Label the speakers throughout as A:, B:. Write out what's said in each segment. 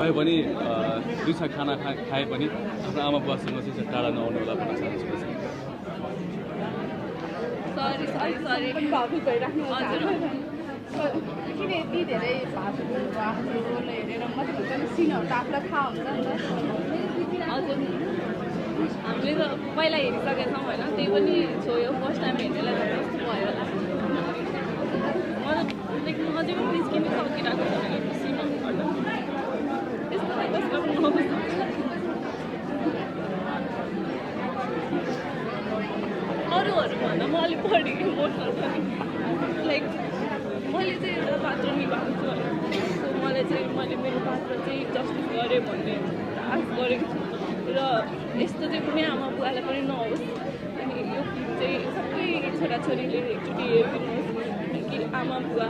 A: भयो भने दुई छाक खाना खाए पनि आफ्नो आमा बुवासँग चाहिँ टाढा नआउनु होला भन्न चाहन्छु।
B: सरी भावुक भइराख्नु किन यति धेरै भावुक आफ्नो रोल हेरेर मात्रै हुन्छ नि, सिनहरू त आफूलाई थाहा हुन्छ नि त।
C: हजुर हामीले त पहिला हेरिसकेका छौँ होइन, त्यही पनि छोयो फर्स्ट टाइम हेर्नेलाई त कस्तो भयो होला। मलाई अझै पनि निस्किनु सकिरहेको छ भने खुसीमा यस्तो कसको पनि नहोस्। अरूहरूभन्दा म अलिक बढी इमोसनल छ नि, लाइक मैले चाहिँ एउटा पात्र निभाएको छु होइन, सो मलाई चाहिँ मैले मेरो पात्र चाहिँ जस्टिस गरेँ भन्ने आश गरेको छु र यस्तो चाहिँ कुनै आमा बुवालाई पनि नहोस्। अनि यो फिल्म चाहिँ सबै छोराछोरीले एकचोटि हेरिदिनुहोस् कि आमा बुवा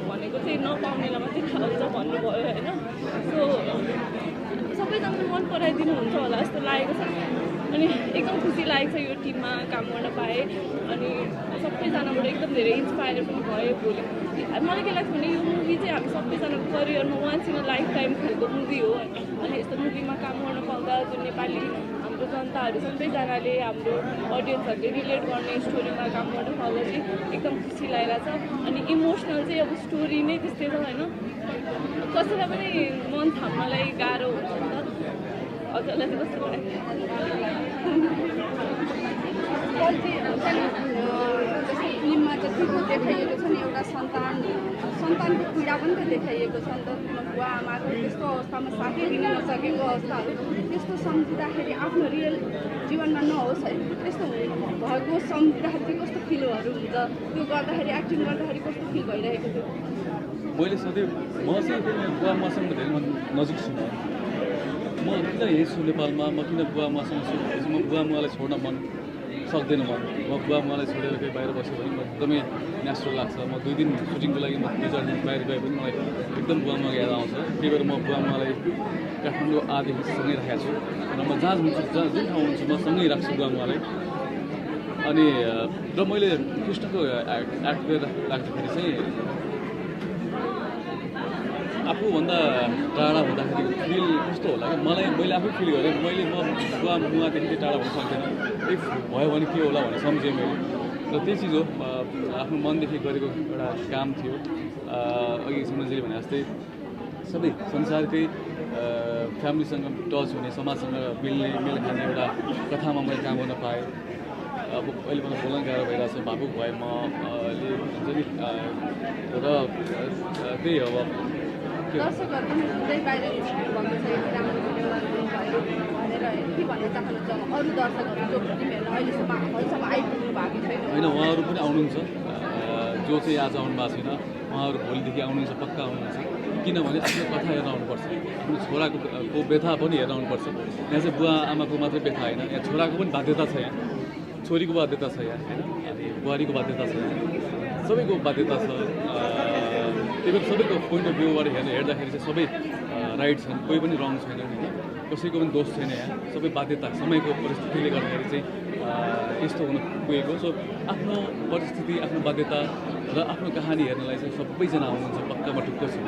C: भनेको चाहिँ नपाउनेलाई मात्रै थाहा हुन्छ भन्नुभयो होइन। सो सबैजनाले मन पराइदिनुहुन्छ होला जस्तो लागेको छ। अनि एकदम खुसी लागेको छ यो टिममा काम गर्न पाएँ। अनि सबैजनाबाट एकदम धेरै इन्सपायर पनि भयो भोलि। मलाई के लाग्छ भने यो मुभी चाहिँ हामी सबैजनाको करियरमा once in a lifetime खालको मुभी हो। अनि यस्तो मुभीमा काम गर्न पाउँदा जुन नेपाली हाम्रो जनताहरू सबैजनाले हाम्रो अडियन्सहरूले रिलेट गर्ने स्टोरीमा काम गर्न पाउँदा चाहिँ एकदम खुसी लागिरहेछ। अनि इमोसनल चाहिँ अब स्टोरी नै त्यस्तै छ होइन, कसैलाई पनि मन थाम्नलाई गाह्रो हुन्छ नि त। हजुरलाई चाहिँ कस्तो लाग्यो?
B: फिल्ममा जतिको देखाइएको छ नि एउटा सन्तानको पीडा पनि त देखाइएको छ नि त। बुवा आमाको त्यस्तो अवस्थामा साथै दिन नसकेको अवस्थाहरू त्यस्तो सम्झिँदाखेरि आफ्नो रियल जीवनमा नहोस् है, त्यस्तो भएको सम्झिँदाखेरि चाहिँ कस्तो फिलहरू हुन्छ, त्यो गर्दाखेरि एक्टिङ गर्दाखेरि कस्तो फिल भइरहेको थियो?
A: मैले सधैँ म चाहिँ बुवा मसँग धेरै नजिक छु। म किन यही छु नेपालमा, म किन बुवा मसँग छु, म बुवा मुवालाई छोड्न मन सक्दैन। म बुवा मुवालाई छोडेर केही बाहिर बस्यो भने म एकदमै नेचुरल लाग्छ। म 2 दिन सुटिङको लागि म 2-4 दिन बाहिर गए पनि मलाई एकदम बुवा मुवा याद आउँछ। त्यही भएर म बुवा मुवालाई काठमाडौँ आदेखि सँगै राखेको छु र म जहाँ हुन्छु जुन ठाउँ हुन्छु म सँगै राख्छु बुवा मुवालाई। अनि र मैले कृष्णको एक्ट गरेर राख्दाखेरि चाहिँ आफूभन्दा टाढा हुँदाखेरि फिल कस्तो होला कि मैले आफै फिल गरेँ। म बुवा मुवादेखि टाढा हुन सक्दैन, त्यही भयो भने के होला भनेर सम्झेँ मैले। र त्यही चिज हो, आफ्नो मनदेखि गरेको एउटा काम थियो। अघि सुमनजीले भने जस्तै सबै संसारकै फ्यामिलीसँग टच हुने, समाजसँग मेल खाने एउटा कथामा मैले काम गर्न पाएँ। अब अहिले मलाई बोल्न गाह्रो भइरहेको छ, भावुक भएँ म अहिले हुन्छ नि। र त्यही हो, अब
B: दर्शकहरू पनि हुँदै बाहिर निस्किनु भएको छ, यति राम्रो भिडियो गर्नुभयो भनेर के भन्न चाहनुहुन्छ अरू दर्शकहरू जो फिल्म हेर्न अहिलेसम्म आइपुग्नु भएको छैन?
A: होइन, उहाँहरू पनि आउनुहुन्छ। जो चाहिँ आज आउनु भएको छैन उहाँहरू भोलिदेखि आउनुहुन्छ, पक्का आउनुहुन्छ। किनभने आफ्नो कथा हेर्न आउनुपर्छ, आफ्नो छोराको व्यथा पनि हेर्न आउनुपर्छ। यहाँ चाहिँ बुवा आमाको मात्रै व्यथा होइन, यहाँ छोराको पनि बाध्यता छ, यहाँ छोरीको बाध्यता छ, यहाँ होइन, अनि बुहारीको बाध्यता छ, सबैको बाध्यता छ। त्यही भएर सबैको पोइन्ट अफ भ्यूबाट हेर्दाखेरि चाहिँ सबै राइट छन्, कोही पनि रङ छैन होइन, कसैको पनि दोष छैन। यहाँ सबै बाध्यता समयको परिस्थितिले गर्दाखेरि चाहिँ यस्तो हुन पुगेको। सो आफ्नो परिस्थिति, आफ्नो बाध्यता र आफ्नो कहानी हेर्नलाई चाहिँ सबैजना आउनुहुन्छ, पक्का म ढुक्क छु।